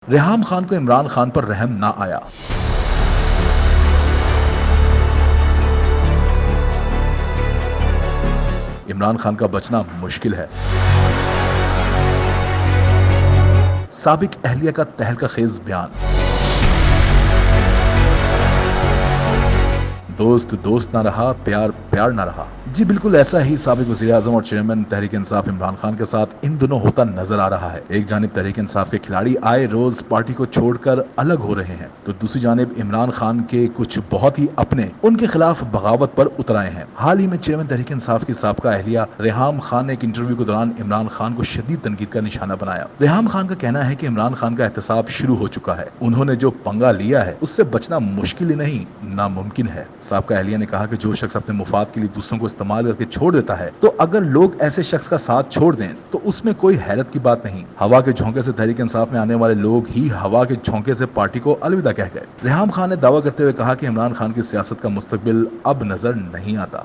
ریحام خان کو عمران خان پر رحم نہ آیا۔ عمران خان کا بچنا مشکل ہے۔ سابق اہلیہ کا تہلکہ خیز بیان۔ دوست دوست نہ رہا، پیار پیار نہ رہا۔ جی بالکل ایسا ہی سابق وزیر اعظم اور چیئرمین تحریک انصاف عمران خان کے ساتھ ان دنوں ہوتا نظر آ رہا ہے۔ ایک جانب تحریک انصاف کے کھلاڑی آئے روز پارٹی کو چھوڑ کر الگ ہو رہے ہیں تو دوسری جانب عمران خان کے کچھ بہت ہی اپنے ان کے خلاف بغاوت پر اتر آئے ہیں۔ حال ہی میں چیئرمین تحریک انصاف کی سابقہ اہلیہ ریحام خان نے ایک انٹرویو کے دوران عمران خان کو شدید تنقید کا نشانہ بنایا۔ ریحام خان کا کہنا ہے کہ عمران خان کا احتساب شروع ہو چکا ہے، انہوں نے جو پنگا لیا ہے اس سے بچنا مشکل ہی نہیں ناممکن ہے۔ سابقہ اہلیہ نے کہا کہ جو شخص اپنے مفاد کے لیے دوسروں کو استعمال کر کے چھوڑ دیتا ہے تو اگر لوگ ایسے شخص کا ساتھ چھوڑ دیں تو اس میں کوئی حیرت کی بات نہیں۔ ہوا کے جھونکے سے تحریک انصاف میں آنے والے لوگ ہی ہوا کے جھونکے سے پارٹی کو الوداع کہہ گئے۔ ریحام خان نے دعویٰ کرتے ہوئے کہا کہ عمران خان کی سیاست کا مستقبل اب نظر نہیں آتا۔